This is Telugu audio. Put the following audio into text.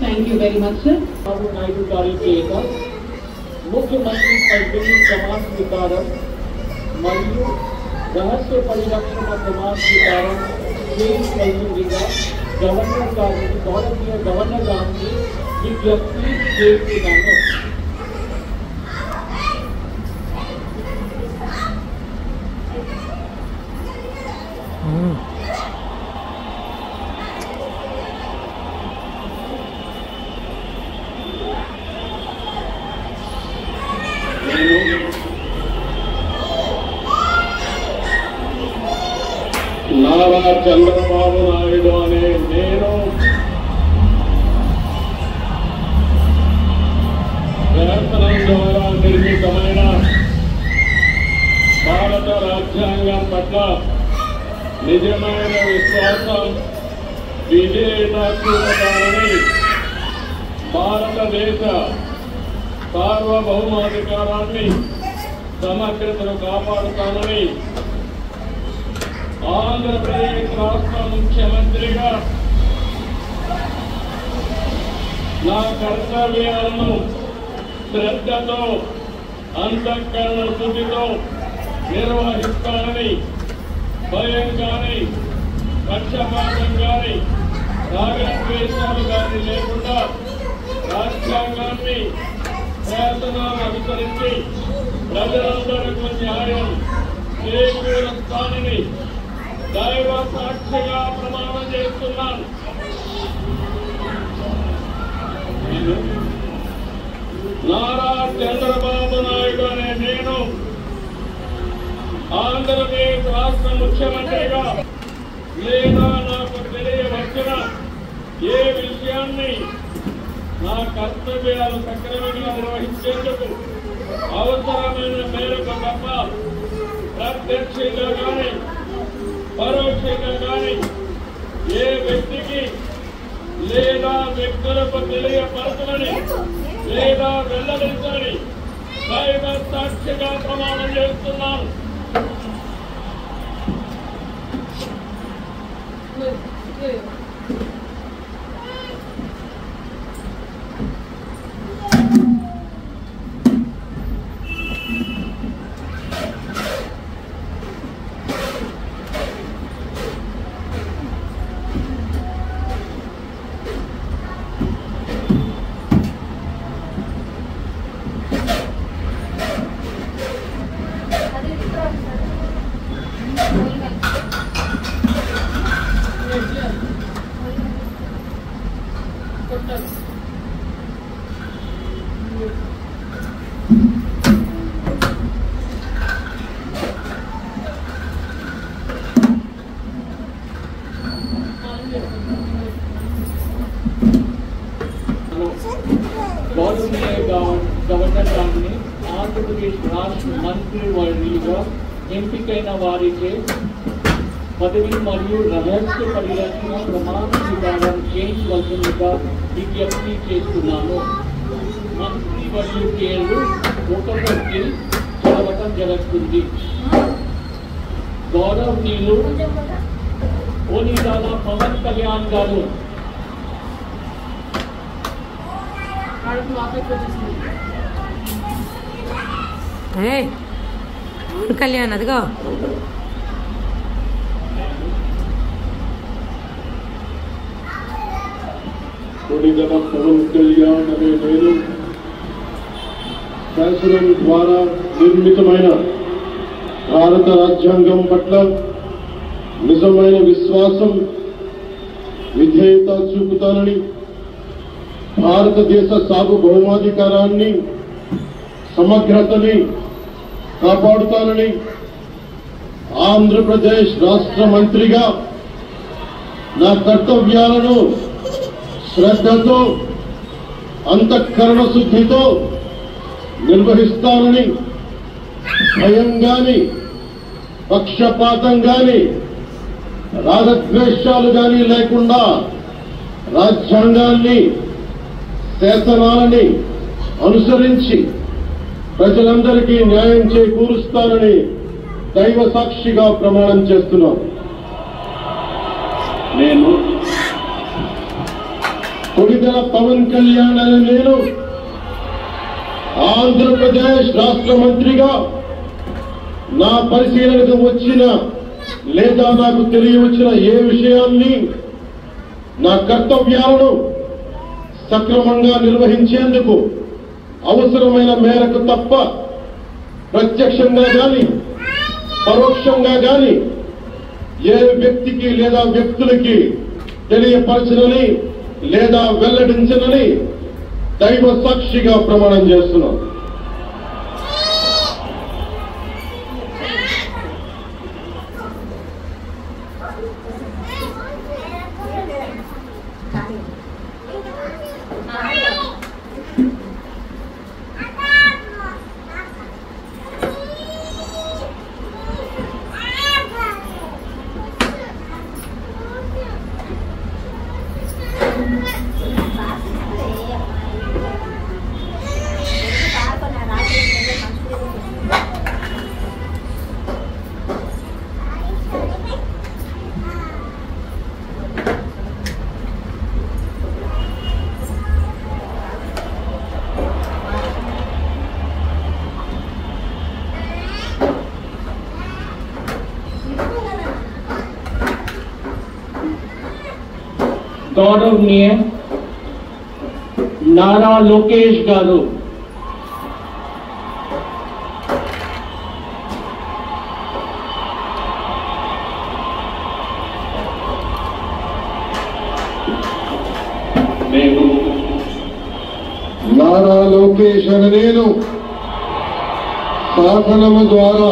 Thank you very much, sir. Naidu गारी मुख्यमंत्री पंडित प्रमाण स्वीकारम మరియు రహస్య పరిరక్షణ ప్రమాణ స్వీకారం చేయించవలసిందిగా గవర్నర్ గారికి భారతీయ గవర్నర్ గారికి విజ్ఞప్తి చేస్తున్నాను. నారా చంద్రబాబు నాయుడు అనే నేను శాసనం ద్వారా నిర్మితమైన భారత రాజ్యాంగం పట్ల నిజమైన విశ్వాసం విధేయత చూపుతానని, భారతదేశ సార్వభౌమాధికారాన్ని సమగ్రతను కాపాడుతానని ఆంధ్రప్రదేశ్ రాష్ట్ర ముఖ్యమంత్రిగా నా కర్తవ్యాలను శ్రద్ధతో అంతఃకరణ శుద్ధితో నిర్వహిస్తానని, భయం కానీ పక్షపాతం కానీ రాగద్వేషాలు కానీ లేకుండా రాజ్యాంగాన్ని శాసనాన్ని అనుసరించి ప్రజలందరికీ న్యాయం చేకూరుస్తానని దైవ సాక్షిగా ప్రమాణం చేస్తున్నాను. నారా చంద్రబాబు నాయుడు అనే నేను ఆంధ్రప్రదేశ్ రాష్ట్ర ముఖ్యమంత్రిగా లేదా నాకు తెలియవచ్చిన ఏ విషయాన్ని నా కర్తవ్యాలు సక్రమంగా నిర్వహించేందుకు అవసరమైన మేరకు తప్ప ప్రత్యక్షంగా కానీ పరోక్షంగా కానీ ఏ వ్యక్తికి లేదా వ్యక్తులకు తెలియపరచమని లేదా వెల్లడించని దైవ సాక్షిగా ప్రమాణం చేస్తున్నాను. గవర్నర్ గారిని ఆంధ్రప్రదేశ్ రాష్ట్ర మంత్రివర్యులుగా ఎంపికైన వారిచే పదవి మరియు రహస్య పరిరక్షణ ప్రమాణ స్వీకారం చేయించవలసిందిగా విజ్ఞప్తి చేస్తున్నాను. మంత్రివర్యుల పేర్లు ఒకరికి చదవటం జరుగుతుంది. గౌరవనీయులు ఓనిదాల పవన్ కళ్యాణ్ గారు, పవన్ కళ్యాణ్ అదిగో పవన్ కళ్యాణ్ అనే నేను శాసనం ద్వారా నిర్మితమైన భారత రాజ్యాంగం పట్ల నిజమైన విశ్వాసం విధేయత చూపుతానని, భారతదేశ సార్వభౌమాధికారాన్ని సమగ్రతని కాపాడుతానని, ఆంధ్రప్రదేశ్ రాష్ట్ర మంత్రిగా నా కర్తవ్యాలను శ్రద్ధతో అంతఃకరణ శుద్ధితో నిర్వహిస్తానని, భయం గాని పక్షపాతం గాని రాగద్వేషాలు గాని లేకుండా రాజ్యాంగాన్ని శాసనాలని అనుసరించి ప్రజలందరికీ న్యాయం చేకూరుస్తానని దైవ సాక్షిగా ప్రమాణం చేస్తున్నాను. నేను కొడిదెల పవన్ కళ్యాణ్ అనే నేను ఆంధ్రప్రదేశ్ రాష్ట్ర మంత్రిగా నా పరిశీలనకు వచ్చిన లేదా నాకు తెలియవచ్చిన ఏ విషయాన్ని నా కర్తవ్యాలను సక్రమంగా నిర్వహించేందుకు అవసరమైన మేరకు తప్ప ప్రత్యక్షంగా గాని పరోక్షంగా గాని ఏ వ్యక్తికి లేదా వ్యక్తులకి తెలియపరచనని లేదా వెల్లడించనని దైవ సాక్షిగా ప్రమాణం చేస్తున్నాం. गौरवनीय नारा लोकेश गारू నారా లోకేష్ అనే నేను శాసనము ద్వారా